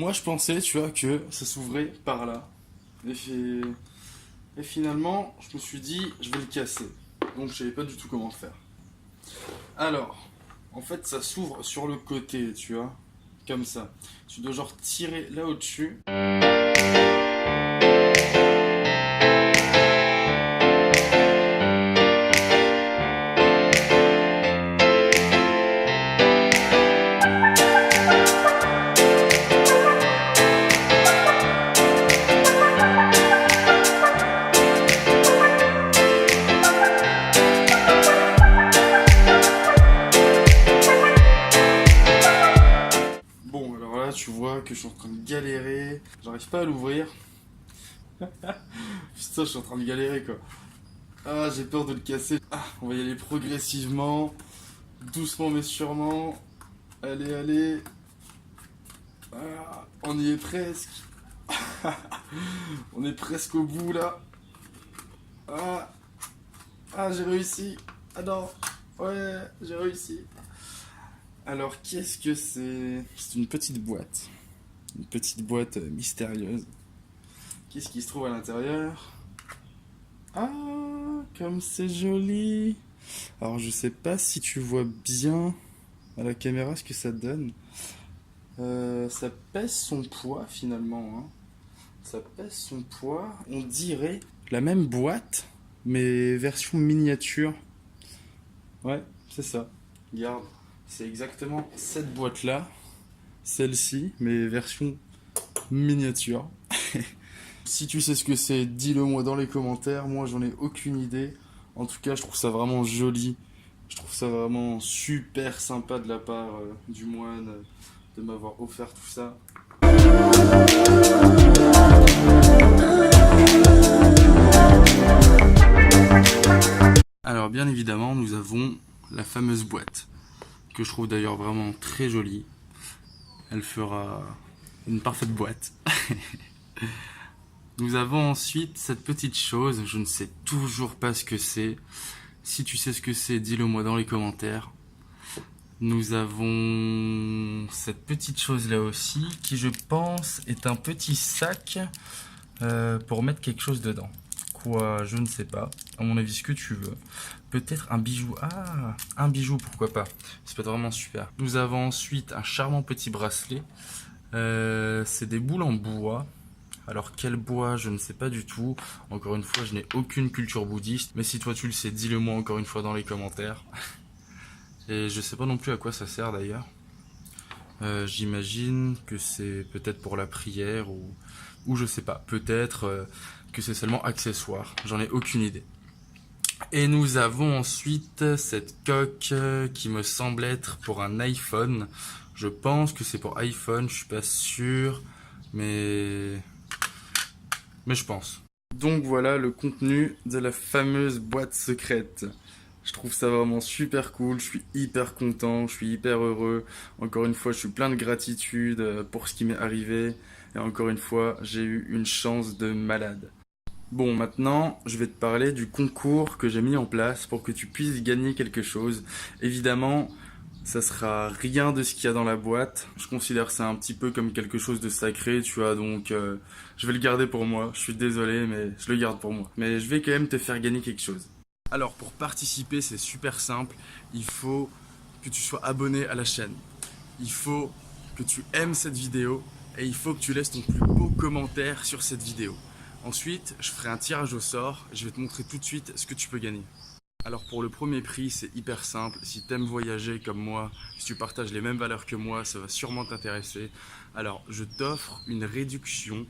Moi, je pensais, tu vois, que ça s'ouvrait par là. Et, et finalement, je me suis dit, je vais le casser. Donc, je savais pas du tout comment faire. Alors, en fait, ça s'ouvre sur le côté, tu vois, comme ça. Tu dois genre tirer là au-dessus. Bon, alors là, tu vois que je suis en train de galérer. J'arrive pas à l'ouvrir. Putain, je suis en train de galérer quoi. Ah, j'ai peur de le casser. Ah, on va y aller progressivement, doucement mais sûrement. Allez, allez. Ah, on y est presque. On est presque au bout là. Ah, ah, j'ai réussi. Ah non. Ouais, j'ai réussi. Alors, qu'est-ce que c'est? C'est une petite boîte. Une petite boîte mystérieuse. Qu'est-ce qui se trouve à l'intérieur? Ah, comme c'est joli. Alors, je sais pas si tu vois bien à la caméra ce que ça donne. Ça pèse son poids finalement, hein. Ça pèse son poids. On dirait la même boîte, mais version miniature. Ouais, c'est ça. Regarde, c'est exactement cette boîte-là, celle-ci, mais version miniature. Si tu sais ce que c'est, dis-le moi dans les commentaires. Moi, j'en ai aucune idée. En tout cas, je trouve ça vraiment joli. Je trouve ça vraiment super sympa de la part du moine de m'avoir offert tout ça. Alors, bien évidemment, nous avons la fameuse boîte, que je trouve d'ailleurs vraiment très jolie. Elle fera une parfaite boîte. Nous avons ensuite cette petite chose, je ne sais toujours pas ce que c'est. Si tu sais ce que c'est, dis-le moi dans les commentaires. Nous avons cette petite chose là aussi, qui je pense est un petit sac pour mettre quelque chose dedans. Quoi, je ne sais pas. À mon avis, ce que tu veux. Peut-être un bijou. Ah, un bijou, pourquoi pas. C'est pas vraiment super. Nous avons ensuite un charmant petit bracelet. C'est des boules en bois. Alors quel bois, je ne sais pas du tout. Encore une fois, je n'ai aucune culture bouddhiste. Mais si toi tu le sais, dis-le moi encore une fois dans les commentaires. Et je sais pas non plus à quoi ça sert d'ailleurs. J'imagine que c'est peut-être pour la prière ou je sais pas. Peut-être que c'est seulement accessoire. J'en ai aucune idée. Et nous avons ensuite cette coque qui me semble être pour un iPhone. Je pense que c'est pour iPhone, je suis pas sûr, mais je pense. Donc voilà le contenu de la fameuse boîte secrète. Je trouve ça vraiment super cool, je suis hyper content, je suis hyper heureux. Encore une fois, je suis plein de gratitude pour ce qui m'est arrivé. Et encore une fois, j'ai eu une chance de malade. Bon, maintenant, je vais te parler du concours que j'ai mis en place pour que tu puisses gagner quelque chose. Évidemment, ça sera rien de ce qu'il y a dans la boîte. Je considère ça un petit peu comme quelque chose de sacré, tu vois, donc je vais le garder pour moi. Je suis désolé, mais je le garde pour moi. Mais je vais quand même te faire gagner quelque chose. Alors, pour participer, c'est super simple. Il faut que tu sois abonné à la chaîne. Il faut que tu aimes cette vidéo et il faut que tu laisses ton plus beau commentaire sur cette vidéo. Ensuite, je ferai un tirage au sort et je vais te montrer tout de suite ce que tu peux gagner. Alors pour le premier prix, c'est hyper simple. Si tu aimes voyager comme moi, si tu partages les mêmes valeurs que moi, ça va sûrement t'intéresser. Alors je t'offre une réduction,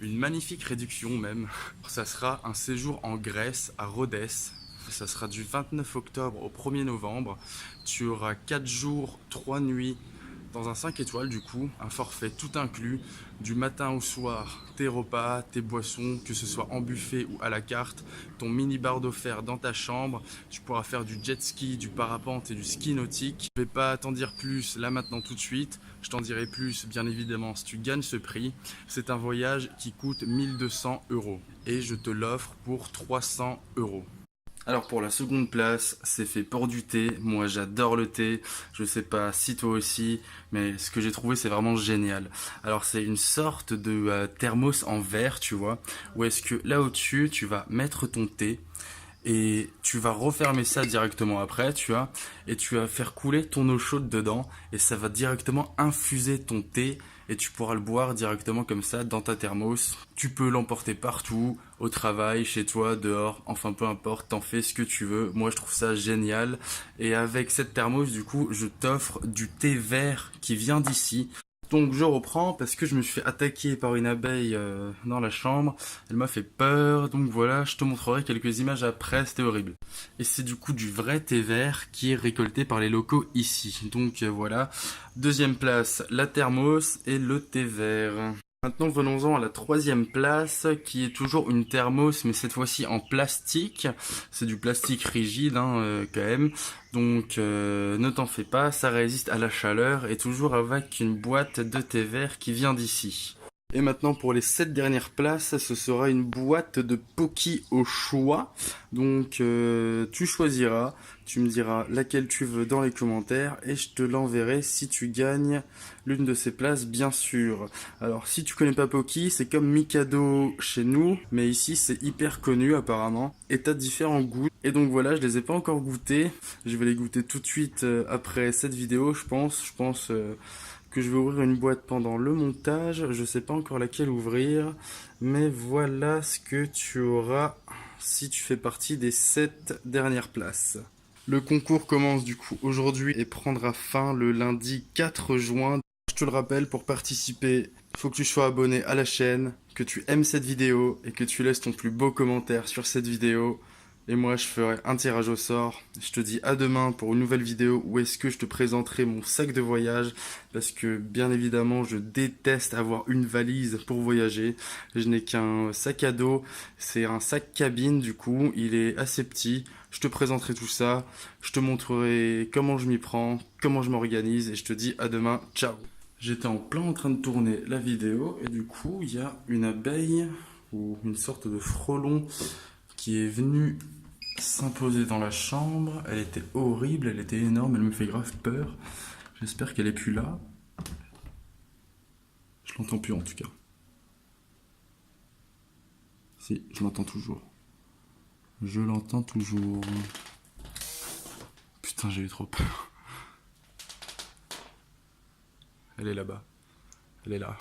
une magnifique réduction même. Ça sera un séjour en Grèce, à Rhodes. Ça sera du 29 octobre au 1er novembre. Tu auras 4 jours, 3 nuits dans un 5 étoiles du coup, un forfait tout inclus, du matin au soir, tes repas, tes boissons, que ce soit en buffet ou à la carte, ton mini-bar d'offert dans ta chambre, tu pourras faire du jet ski, du parapente et du ski nautique. Je ne vais pas t'en dire plus là maintenant tout de suite, je t'en dirai plus bien évidemment si tu gagnes ce prix. C'est un voyage qui coûte 1200 € et je te l'offre pour 300 €. Alors pour la seconde place, c'est fait pour du thé. Moi j'adore le thé. Je sais pas si toi aussi, mais ce que j'ai trouvé c'est vraiment génial. Alors c'est une sorte de thermos en verre, tu vois, où est-ce que là au-dessus tu vas mettre ton thé et tu vas refermer ça directement après, tu vois, et tu vas faire couler ton eau chaude dedans et ça va directement infuser ton thé et tu pourras le boire directement comme ça dans ta thermos. Tu peux l'emporter partout, au travail, chez toi, dehors, enfin peu importe, t'en fais ce que tu veux. Moi je trouve ça génial et avec cette thermos du coup je t'offre du thé vert qui vient d'ici. Donc je reprends parce que je me suis fait attaquer par une abeille dans la chambre. Elle m'a fait peur. Donc voilà, je te montrerai quelques images après. C'était horrible. Et c'est du coup du vrai thé vert qui est récolté par les locaux ici. Donc voilà. Deuxième place, la thermos et le thé vert. Maintenant, venons-en à la troisième place, qui est toujours une thermos, mais cette fois-ci en plastique. C'est du plastique rigide, quand même. Donc, ne t'en fais pas, ça résiste à la chaleur et toujours avec une boîte de thé vert qui vient d'ici. Et maintenant pour les 7 dernières places, ce sera une boîte de Pocky au choix. Donc tu choisiras, tu me diras laquelle tu veux dans les commentaires et je te l'enverrai si tu gagnes l'une de ces places bien sûr. Alors si tu connais pas Pocky, c'est comme Mikado chez nous, mais ici c'est hyper connu apparemment et t'as différents goûts. Et donc voilà, je les ai pas encore goûtés. Je vais les goûter tout de suite après cette vidéo, je pense. Que je vais ouvrir une boîte pendant le montage. Je sais pas encore laquelle ouvrir, mais voilà ce que tu auras si tu fais partie des 7 dernières places. Le concours commence du coup aujourd'hui et prendra fin le lundi 4 juin. Je te le rappelle, pour participer, il faut que tu sois abonné à la chaîne, que tu aimes cette vidéo et que tu laisses ton plus beau commentaire sur cette vidéo. Et moi, je ferai un tirage au sort. Je te dis à demain pour une nouvelle vidéo où est-ce que je te présenterai mon sac de voyage. Parce que, bien évidemment, je déteste avoir une valise pour voyager. Je n'ai qu'un sac à dos. C'est un sac cabine, du coup. Il est assez petit. Je te présenterai tout ça. Je te montrerai comment je m'y prends, comment je m'organise. Et je te dis à demain. Ciao. J'étais en plein en train de tourner la vidéo. Et du coup, il y a une abeille ou une sorte de frelon qui est venue s'imposer dans la chambre. Elle était horrible, elle était énorme, elle me fait grave peur. J'espère qu'elle est plus là. Je l'entends plus en tout cas. Si, je l'entends toujours. Je l'entends toujours. Putain, j'ai eu trop peur. Elle est là-bas. Elle est là.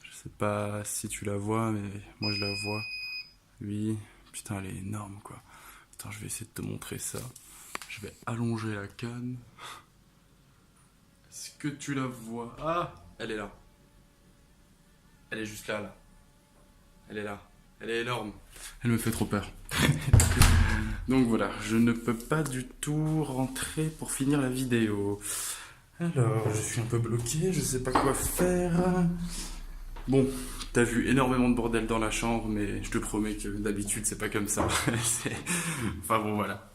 Je sais pas si tu la vois, mais moi je la vois. Oui. Putain, elle est énorme quoi. Attends, je vais essayer de te montrer ça. Je vais allonger la canne. Est-ce que tu la vois? Ah, elle est là. Elle est juste là, là. Elle est là. Elle est énorme. Elle me fait trop peur. Donc voilà, je ne peux pas du tout rentrer pour finir la vidéo. Alors, je suis un peu bloqué, je sais pas quoi faire. Bon, t'as vu énormément de bordel dans la chambre, mais je te promets que d'habitude c'est pas comme ça. Enfin bon, voilà.